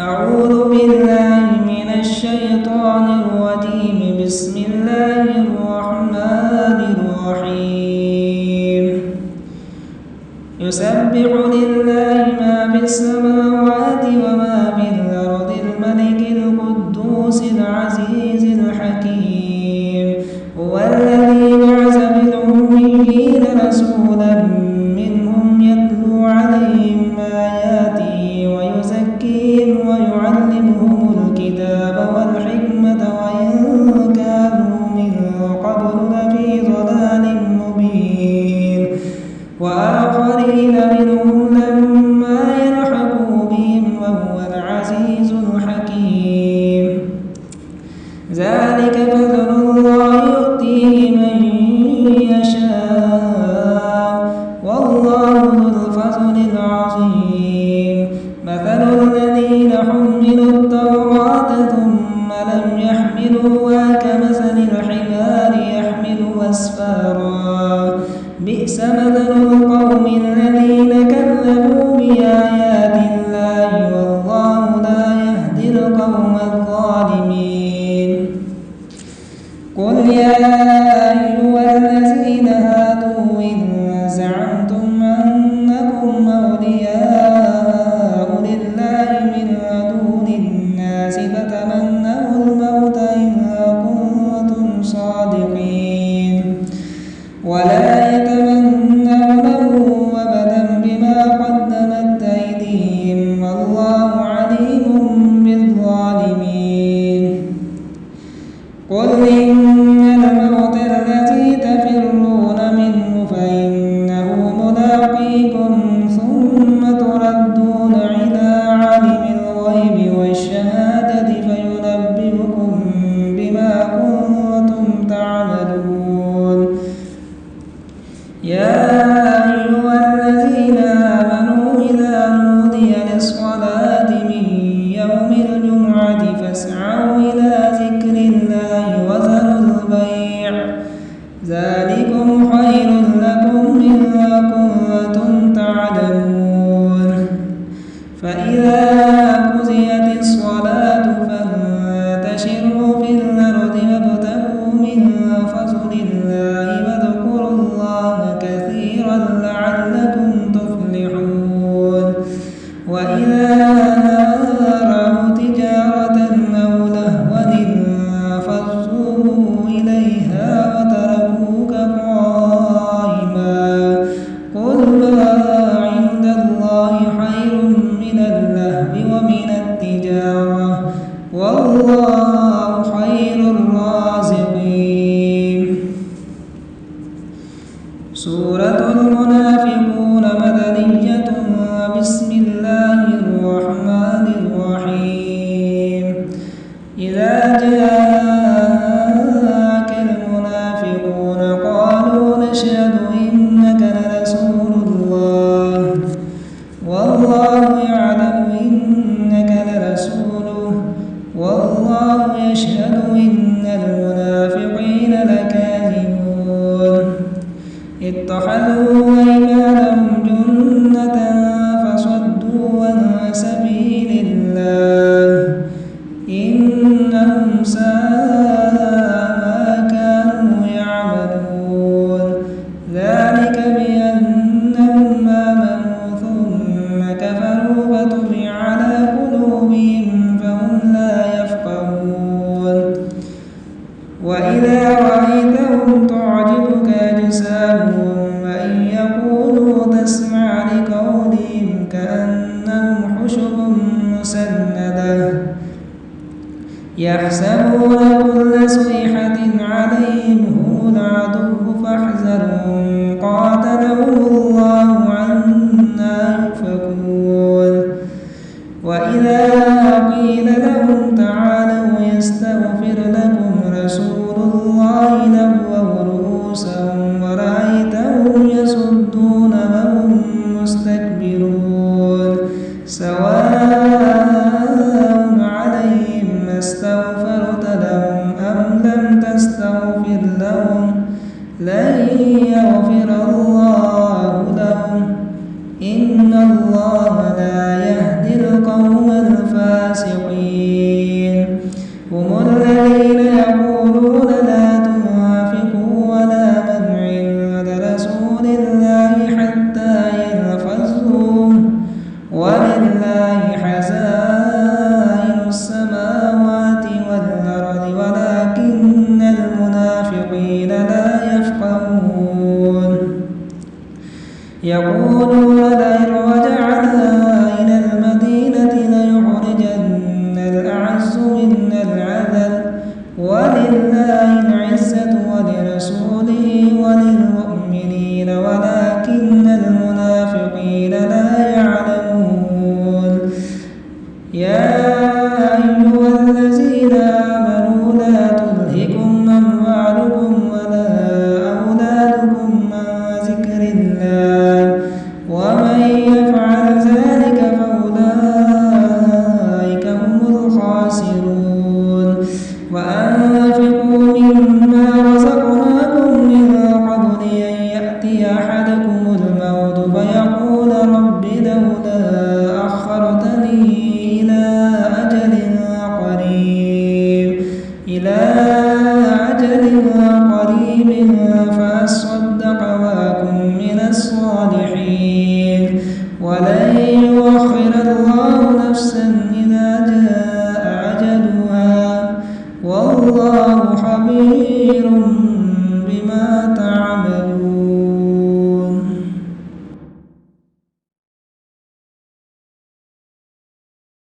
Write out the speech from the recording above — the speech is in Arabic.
أعوذ بالله من الشيطان الرجيم. بسم الله الرحمن الرحيم. يسبح لله ما في السماوات وما في الأرض، الملك القدوس العزيز الحكيم. هو الذي بعث في الأميين رسولا منهم يتلو عليهم آياته ويزكيهم ويعلمهم الكتاب والحكمة وإن كانوا من قبل لفي ضلال مبين. وآخرين منهم لما يلحقوا بهم وهو العزيز الحكيم. ذلك فضل الله يؤتيه من يشاء والله ذو الفضل العظيم. مثل الذين حملوا التوراة ثم لم يحملوها كمثل الحمار يحمل أسفارا، بئس مثل القوم الذين كذبوا بآيات الله والله لا يهدي القوم الظالمين. قل يا أيها الذين هادوا إن زعمتم أنكم أولياء لله من دون الناس فتمنوا الموت إن كنتم صادقين، ولا يتمنونه أبدا بما قدمت أيديهم والله عليم بالظالمين. قل إن الموت الذي تفرون منه فإنه ملاقيكم ثم تردون إلى عالم الغيب والشهادة فينبئكم بما كنتم تعملون. يا أيها الذين آمنوا إذا نودي للصلاة من يوم الجمعة فاسعوا إلى ذكر الله وذروا البيع، ذلكم خير لكم إن كنتم تعلمون. فإذا قضيت الصلاة فانتشروا في الأرض وابتغوا من فضل الله واذكروا الله كثيرا لعلكم تفلحون. وإذا رأوا تجارة أو لهوا انفضوا إليها وتركوك قائما. قل ما عند الله خير من اللهو ومن التجارة والله خير الرازقين. سورة المنافقون مدنية. بسم الله الرحمن الرحيم. إذا جاءك المنافقون قالوا نشهد إنك لرسول الله والله يعلم إنك لرسوله والله يشهد إن المنافقين لكاذبون. اتخذوا أيمانهم جنة فصدوا عن سبيل الله إنهم ساء ما كانوا يعملون. ذلك بأنهم آمنوا ثم كفروا فطبع على قلوبهم فهم لا يفقهون. وإذا رأيتهم تعجبك أجسامهم وإن يقولوا تسمع لقولهم كأنهم خشب مسندة يحسبون كل صيحة عليهم هم العدو فاحذرهم قاتلهم الله عنا يؤفكون. وإذا قيل لهم تعالوا يستغفر لكم رسول الله لووا رؤوسهم ورأيتهم يصدون وهم مستكبرون. سواء عليهم استغفرت لهم أم لم تستغفر لهم لن يغفر الله لهم إن الله لا يهدي القوم الفاسقين. ولله حزائن السماوات والأرض ولكن المنافقين لا يفقهون يقولون لئن رجعنا إلى المدينة ليخرجن الأعز منا الأذل ولله العزة ولرسوله وللمؤمنين ولكن المنافقين لا يعلمون يا أيها الذين آمنوا لا تلهكم أموالكم ولا أولادكم عن ذكر الله ومن يفعل ذلك فأولئك هم الخاسرون وأنفقوا مما رزقناكم من قبل أن يأتي أحدكم الموت فيقول رب لولا أخرتني إلى أجل قريب فأصدق وأكن من الصالحين ولن يؤخر الله نفسا إذا جاء أجلها والله خبير بما تعملون